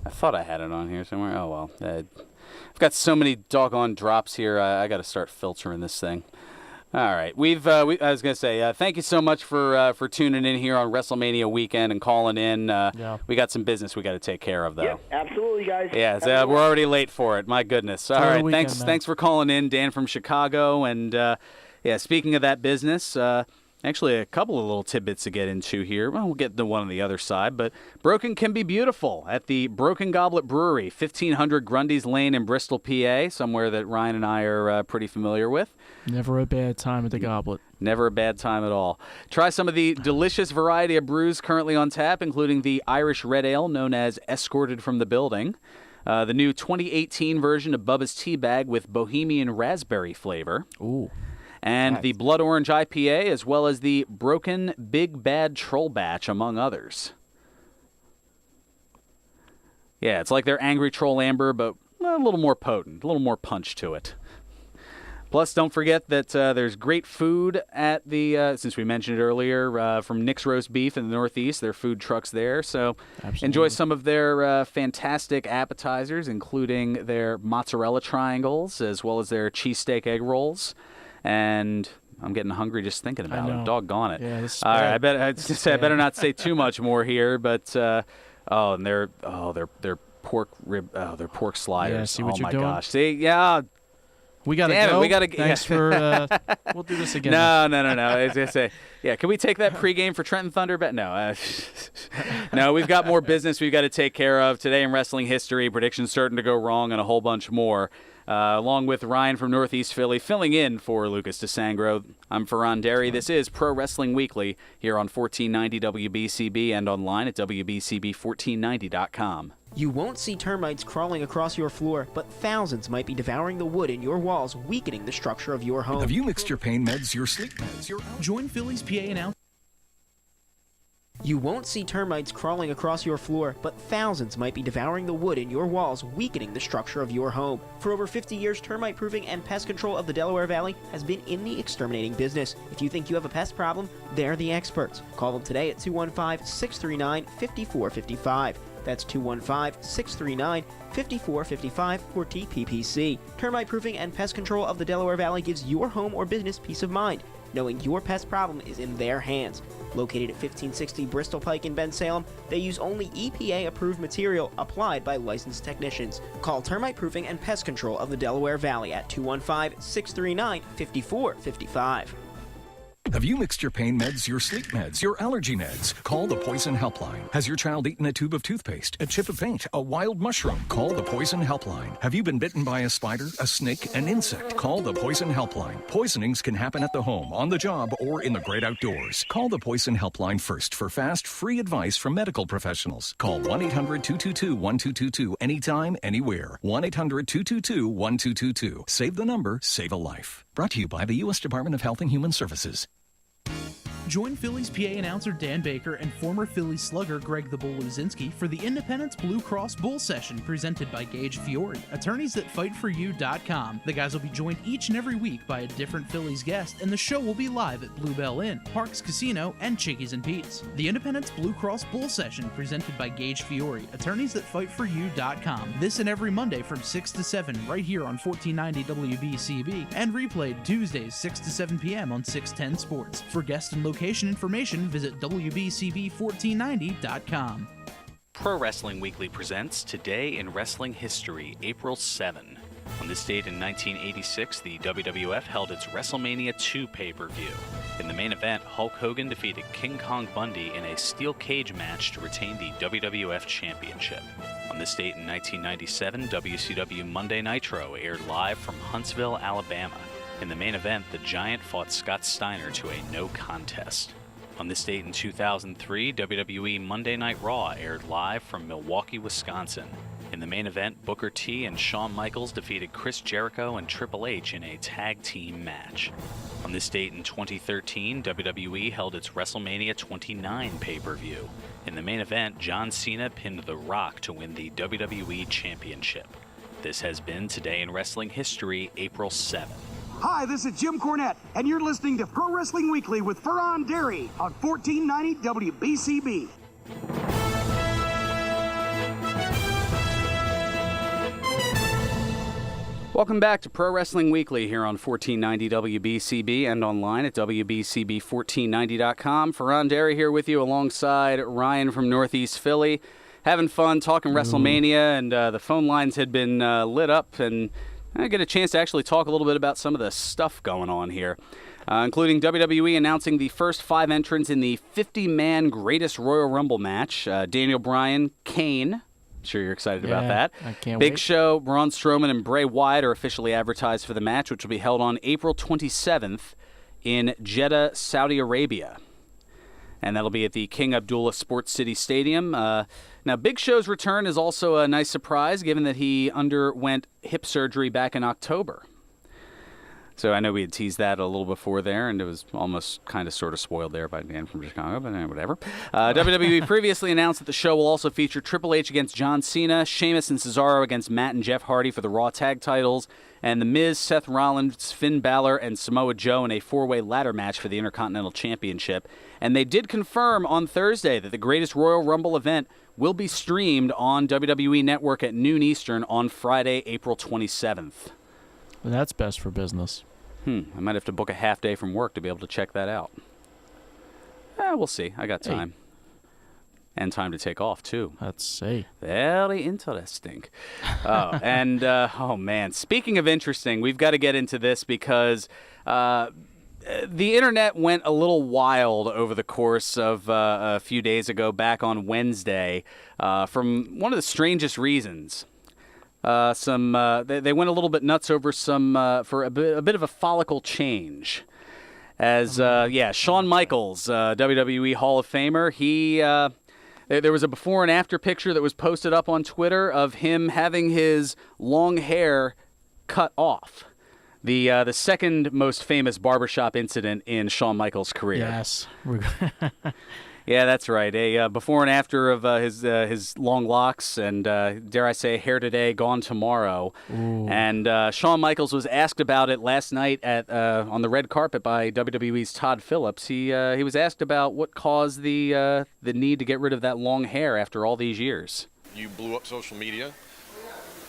thought I had it on here somewhere. Oh well. I've got so many doggone drops here. I got to start filtering this thing. All right. I was gonna say thank you so much for tuning in here on WrestleMania weekend and calling in. We got some business we got to take care of though. Yep, absolutely, guys. Yeah. So we're already late for it. My goodness. All right. Thanks for calling in, Dan from Chicago. And speaking of that business. Actually, a couple of little tidbits to get into here. Well, we'll get to one on the other side, but broken can be beautiful at the Broken Goblet Brewery, 1500 Grundy's Lane in Bristol, PA, somewhere that Ryan and I are pretty familiar with. Never a bad time at the Goblet. Never a bad time at all. Try some of the delicious variety of brews currently on tap, including the Irish Red Ale known as Escorted from the Building, the new 2018 version of Bubba's Tea Bag with Bohemian Raspberry flavor. Ooh. And the Blood Orange IPA, as well as the Broken Big Bad Troll Batch, among others. Yeah, it's like their Angry Troll Amber, but a little more potent, a little more punch to it. Plus, don't forget that there's great food at the, since we mentioned it earlier, from Nick's Roast Beef in the Northeast, their food trucks there. So enjoy some of their fantastic appetizers, including their mozzarella triangles, as well as their cheesesteak egg rolls. And I'm getting hungry just thinking about it. Doggone it. Yeah, all right, I better not say too much more here. But their pork rib, their pork sliders. Yeah, see what oh you're my doing? gosh, see, yeah. We gotta Damn go. It, we gotta. Thanks for. We'll do this again. No. I was gonna say, yeah. Can we take that pregame for Trenton Thunder bet? No. No, we've got more business we've got to take care of today in wrestling history. Predictions certain to go wrong, and a whole bunch more. Along with Ryan from Northeast Philly, filling in for Lucas DeSangro. I'm Fearon Derry. This is Pro Wrestling Weekly here on 1490 WBCB and online at WBCB1490.com. You won't see termites crawling across your floor, but thousands might be devouring the wood in your walls, weakening the structure of your home. Have you mixed your pain meds, your sleep meds, your... Join Philly's PA announcer. You won't see termites crawling across your floor, but thousands might be devouring the wood in your walls, weakening the structure of your home. For over 50 years, termite proofing and pest control of the Delaware Valley has been in the exterminating business. If you think you have a pest problem, they're the experts. Call them today at 215-639-5455. That's 215-639-5455 for TPPC. Termite proofing and pest control of the Delaware Valley gives your home or business peace of mind, knowing your pest problem is in their hands. Located at 1560 Bristol Pike in Bensalem, they use only EPA-approved material applied by licensed technicians. Call Termite Proofing and Pest Control of the Delaware Valley at 215-639-5455. Have you mixed your pain meds, your sleep meds, your allergy meds? Call the Poison Helpline. Has your child eaten a tube of toothpaste, a chip of paint, a wild mushroom? Call the Poison Helpline. Have you been bitten by a spider, a snake, an insect? Call the Poison Helpline. Poisonings can happen at the home, on the job, or in the great outdoors. Call the Poison Helpline first for fast, free advice from medical professionals. Call 1-800-222-1222 anytime, anywhere. 1-800-222-1222. Save the number, save a life. Brought to you by the U.S. Department of Health and Human Services. Join Phillies PA announcer Dan Baker and former Phillies slugger Greg the Bull Luzinski for the Independence Blue Cross Bull Session presented by Gage Fiore, attorneysthatfightforyou.com. The guys will be joined each and every week by a different Phillies guest, and the show will be live at Bluebell Inn, Parks Casino, and Chickies and Pete's. The Independence Blue Cross Bull Session presented by Gage Fiore, attorneysthatfightforyou.com. This and every Monday from 6 to 7 right here on 1490 WBCB and replayed Tuesdays 6 to 7 p.m. on 610 Sports. For guest and location information, visit WBCB1490.com. Pro Wrestling Weekly presents Today in Wrestling History, April 7. On this date in 1986, the WWF held its WrestleMania 2 pay-per-view. In the main event, Hulk Hogan defeated King Kong Bundy in a steel cage match to retain the WWF Championship. On this date in 1997, WCW Monday Nitro aired live from Huntsville, Alabama. In the main event, the Giant fought Scott Steiner to a no contest. On this date in 2003, WWE Monday Night Raw aired live from Milwaukee, Wisconsin. In the main event, Booker T and Shawn Michaels defeated Chris Jericho and Triple H in a tag team match. On this date in 2013, WWE held its WrestleMania 29 pay-per-view. In the main event, John Cena pinned The Rock to win the WWE Championship. This has been Today in Wrestling History, April 7. Hi, this is Jim Cornette, and you're listening to Pro Wrestling Weekly with Fearon Derry on 1490 WBCB. Welcome back to Pro Wrestling Weekly here on 1490 WBCB and online at WBCB1490.com. Fearon Derry here with you alongside Ryan from Northeast Philly. Having fun talking WrestleMania, and the phone lines had been lit up, and I get a chance to actually talk a little bit about some of the stuff going on here, including WWE announcing the first 5 entrants in the 50-man Greatest Royal Rumble match. Daniel Bryan, Kane. Sure you're excited about that. I can't Big wait. Show, Braun Strowman, and Bray Wyatt are officially advertised for the match, which will be held on April 27th in Jeddah, Saudi Arabia. And that'll be at the King Abdullah Sports City Stadium. Now, Big Show's return is also a nice surprise, given that he underwent hip surgery back in October. So I know we had teased that a little before there, and it was almost kind of sort of spoiled there by Dan from Chicago, but whatever. WWE previously announced that the show will also feature Triple H against John Cena, Sheamus and Cesaro against Matt and Jeff Hardy for the Raw Tag titles, and The Miz, Seth Rollins, Finn Balor, and Samoa Joe in a 4-way ladder match for the Intercontinental Championship. And they did confirm on Thursday that the Greatest Royal Rumble event will be streamed on WWE Network at noon Eastern on Friday, April 27th. Well, that's best for business. I might have to book a half day from work to be able to check that out. We'll see. I got time. And time to take off, too. Let's see. Very interesting. Oh, man. Speaking of interesting, we've got to get into this because the internet went a little wild over the course of a few days ago, back on Wednesday, from one of the strangest reasons. They went a little bit nuts over for a bit of a follicle change. As Shawn Michaels, WWE Hall of Famer, there was a before and after picture that was posted up on Twitter of him having his long hair cut off. The second most famous barbershop incident in Shawn Michaels' career. Yes. Yeah, that's right. A before and after of his long locks and, dare I say, hair today, gone tomorrow. Ooh. And Shawn Michaels was asked about it last night on the red carpet by WWE's Todd Phillips. He was asked about what caused the need to get rid of that long hair after all these years. You blew up social media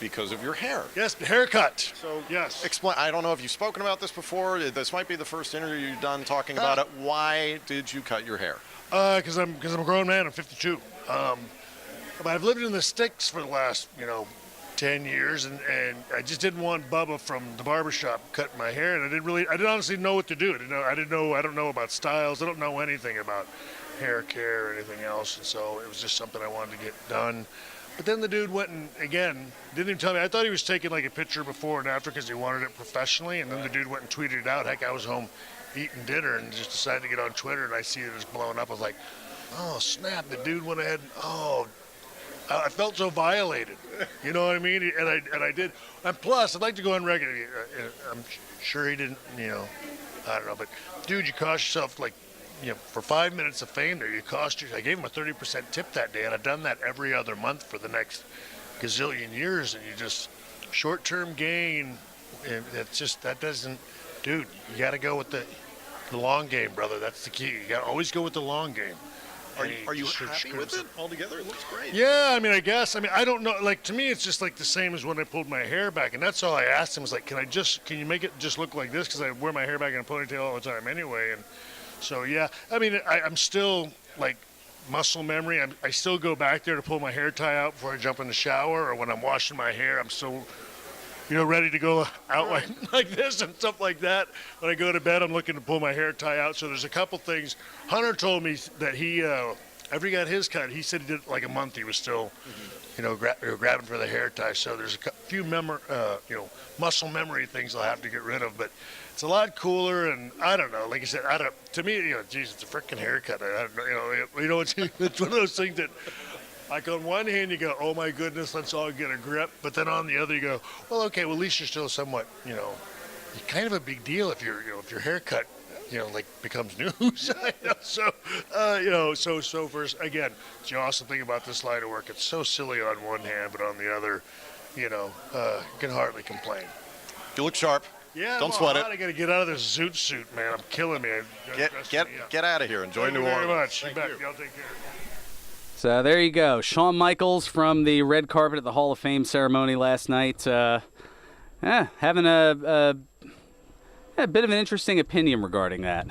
because of your hair. Yes, the haircut. So, yes. Explain. I don't know if you've spoken about this before. This might be the first interview you've done talking about it. Why did you cut your hair? Because I'm a grown man. I'm 52. But I've lived in the sticks for the last, 10 years, and I just didn't want Bubba from the barbershop cutting my hair, and I didn't honestly know what to do. I don't know about styles. I don't know anything about hair care or anything else, and so it was just something I wanted to get done. But then the dude went and, again, didn't even tell me. I thought he was taking like a picture before and after because he wanted it professionally, and then the dude went and tweeted it out. Heck, I was home eating dinner and just decided to get on Twitter, and I see it was blowing up. I was like, oh, snap, the dude went ahead and, I felt so violated. You know what I mean? And I did. And plus, I'd like to go on record. I'm sure he didn't, I don't know. But, dude, you cost yourself, for 5 minutes of fame there, I gave him a 30% tip that day, and I've done that every other month for the next gazillion years, and you just, short-term gain, and it's just, that doesn't, dude, you got to go with the long game, brother. That's the key. You got to always go with the long game. Are you happy with it altogether? It looks great. Yeah, I don't know. Like, to me, it's just like the same as when I pulled my hair back, and that's all I asked him was like, can you make it just look like this? Because I wear my hair back in a ponytail all the time anyway, and so yeah. I'm still like muscle memory. I still go back there to pull my hair tie out before I jump in the shower, or when I'm washing my hair, I'm still ready to go out like this and stuff like that. When I go to bed, I'm looking to pull my hair tie out. So there's a couple things. Hunter told me that he, after he got his cut, he said he did it like a month. He was still, grabbing for the hair tie. So there's a few muscle memory things I'll have to get rid of. But it's a lot cooler, and I don't know. Like I said, to me, geez, it's a freaking haircut. It's one of those things that. Like on one hand, you go, oh my goodness, let's all get a grip. But then on the other, you go, well, okay, well, at least you're still somewhat, you're kind of a big deal if if your haircut, becomes news. So first, again, it's the awesome thing about this line of work. It's so silly on one hand, but on the other, you can hardly complain. You look sharp. Yeah, don't sweat it. I got to get out of this zoot suit, man. I'm killing me. Get out of here. Enjoy New Orleans. Thank you very much. Y'all take care. So there you go. Shawn Michaels from the red carpet at the Hall of Fame ceremony last night. Having a bit of an interesting opinion regarding that.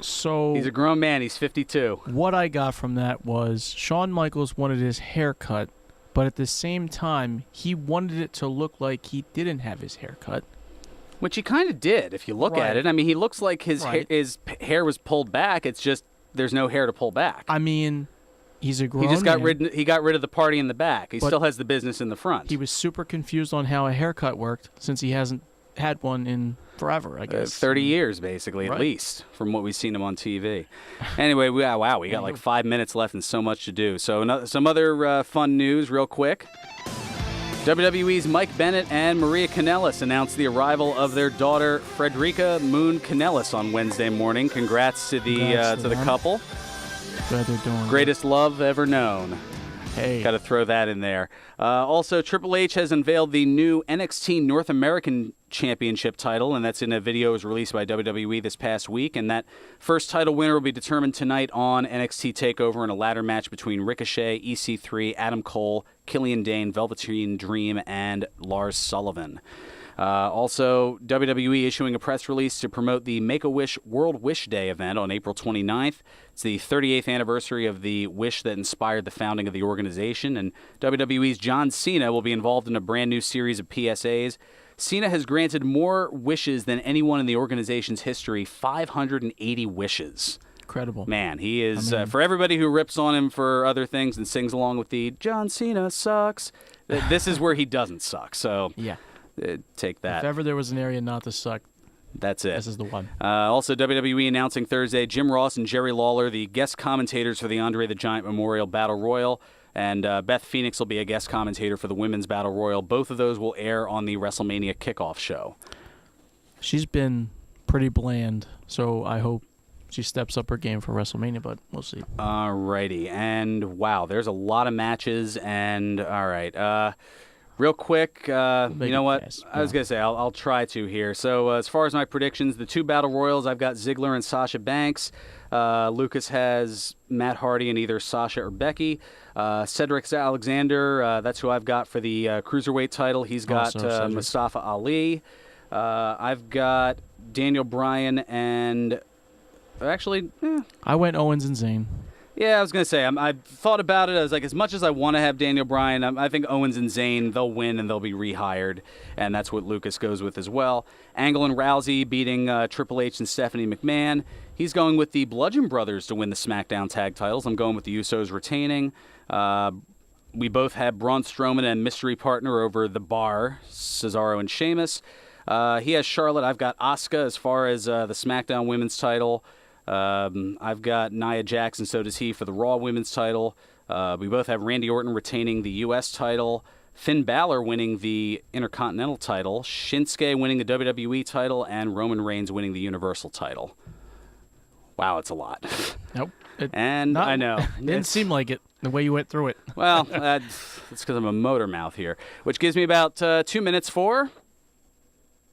So he's a grown man. He's 52. What I got from that was Shawn Michaels wanted his haircut But at the same time, he wanted it to look like he didn't have his hair cut. Which he kind of did, if you look at it. I mean, he looks like his hair was pulled back. It's just there's no hair to pull back. I mean, he's a grown He just got man, rid of the party in the back. He but still has the business in the front. He was super confused on how a haircut worked since he hasn't had one in forever, I guess. 30 years, basically, at least, from what we've seen him on TV. Anyway, we got like 5 minutes left and so much to do. So some other fun news real quick. WWE's Mike Bennett and Maria Kanellis announced the arrival of their daughter, Frederica Moon Kanellis, on Wednesday morning. Congrats to the couple. Glad they're doing Greatest love ever known. Hey. Got to throw that in there. Also, Triple H has unveiled the new NXT North American Championship title, and that's in a video that was released by WWE this past week. And that first title winner will be determined tonight on NXT TakeOver in a ladder match between Ricochet, EC3, Adam Cole, Killian Dane, Velveteen Dream, and Lars Sullivan. Also, WWE issuing a press release to promote the Make-A-Wish World Wish Day event on April 29th. It's the 38th anniversary of the wish that inspired the founding of the organization, and WWE's John Cena will be involved in a brand new series of PSAs. Cena has granted more wishes than anyone in the organization's history, 580 wishes. Incredible. Man, he is, for everybody who rips on him for other things and sings along with the John Cena sucks, this is where he doesn't suck, so... Yeah. Take that. If ever there was an area not to suck, that's it. This is the one. Also, WWE announcing Thursday, Jim Ross and Jerry Lawler, the guest commentators for the Andre the Giant Memorial Battle Royal, and Beth Phoenix will be a guest commentator for the Women's Battle Royal. Both of those will air on the WrestleMania kickoff show. She's been pretty bland, so I hope she steps up her game for WrestleMania, but we'll see. Alrighty, and wow, there's a lot of matches, and all right. Real quick, you know what? I was going to say, I'll try to here. So as far as my predictions, the two Battle Royals, I've got Ziggler and Sasha Banks. Lucas has Matt Hardy and either Sasha or Becky. Cedric Alexander, that's who I've got for the Cruiserweight title. He's got Mustafa Ali. I've got Daniel Bryan and... Actually, I went Owens and Zayn. Yeah, I was going to say, I thought about it. I was like, as much as I want to have Daniel Bryan, I think Owens and Zayn, they'll win and they'll be rehired, and that's what Lucas goes with as well. Angle and Rousey beating Triple H and Stephanie McMahon. He's going with the Bludgeon Brothers to win the SmackDown tag titles. I'm going with the Usos retaining. We both have Braun Strowman and mystery partner over The Bar, Cesaro and Sheamus. He has Charlotte. I've got Asuka as far as the SmackDown women's title. I've got Nia Jax, so does he, for the Raw Women's title. We both have Randy Orton retaining the U.S. title, Finn Balor winning the Intercontinental title, Shinsuke winning the WWE title, and Roman Reigns winning the Universal title. Wow, it's a lot. Nope. I know. It didn't seem like it, the way you went through it. Well, that's because I'm a motor mouth here, which gives me about 2 minutes for...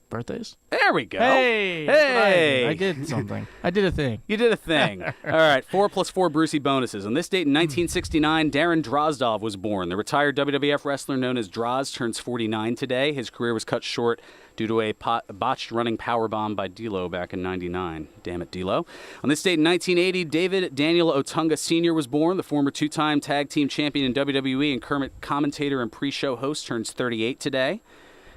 Birthdays? There we go. Hey! I did something. I did a thing. You did a thing. All right, 4 plus 4 Brucey bonuses. On this date in 1969, Darren Drozdov was born. The retired WWF wrestler known as Droz turns 49 today. His career was cut short due to a botched running powerbomb by D'Lo back in 99. Damn it, D'Lo. On this date in 1980, David Daniel Otunga Sr. was born. The former two-time tag team champion in WWE and current commentator and pre-show host turns 38 today.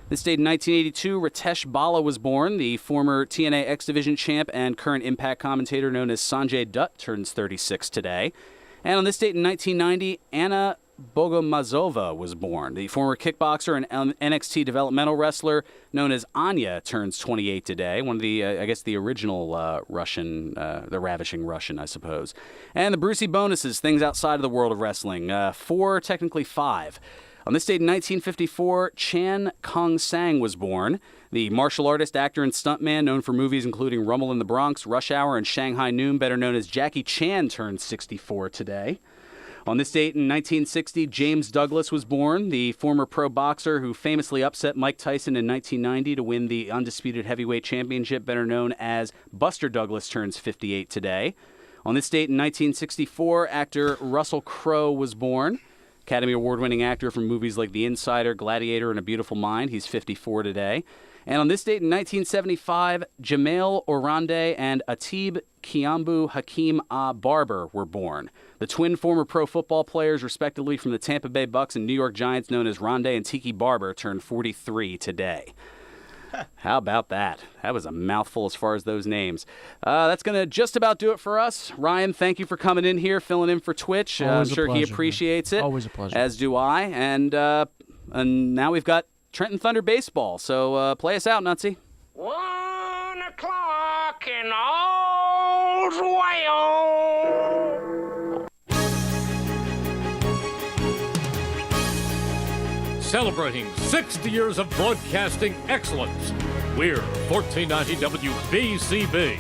This date in 1982, Ritesh Bala was born. The former TNA X Division champ and current Impact commentator known as Sanjay Dutt turns 36 today. And on this date in 1990, Anna Bogomazova was born. The former kickboxer and NXT developmental wrestler known as Anya turns 28 today. One of the, I guess, the original Russian, the ravishing Russian, I suppose. And the Brucey bonuses, things outside of the world of wrestling. 4, technically 5. On this date in 1954, Chan Kong Sang was born. The martial artist, actor, and stuntman known for movies including Rumble in the Bronx, Rush Hour, and Shanghai Noon, better known as Jackie Chan, turned 64 today. On this date in 1960, James Douglas was born. The former pro boxer who famously upset Mike Tyson in 1990 to win the Undisputed Heavyweight Championship, better known as Buster Douglas, turns 58 today. On this date in 1964, actor Russell Crowe was born. Academy Award-winning actor from movies like The Insider, Gladiator, and A Beautiful Mind. He's 54 today. And on this date in 1975, Jamel Orande and Atib Kiambu Hakim Barber were born. The twin former pro football players, respectively from the Tampa Bay Bucks and New York Giants, known as Rondé and Tiki Barber, turned 43 today. How about that? That was a mouthful as far as those names. That's going to just about do it for us. Ryan, thank you for coming in here, filling in for Twitch. I'm sure he appreciates it. Always a pleasure. As do I. And now we've got Trenton Thunder baseball. So play us out, Nutsy. 1 o'clock and all's well. Celebrating 60 years of broadcasting excellence, we're 1490 WBCB.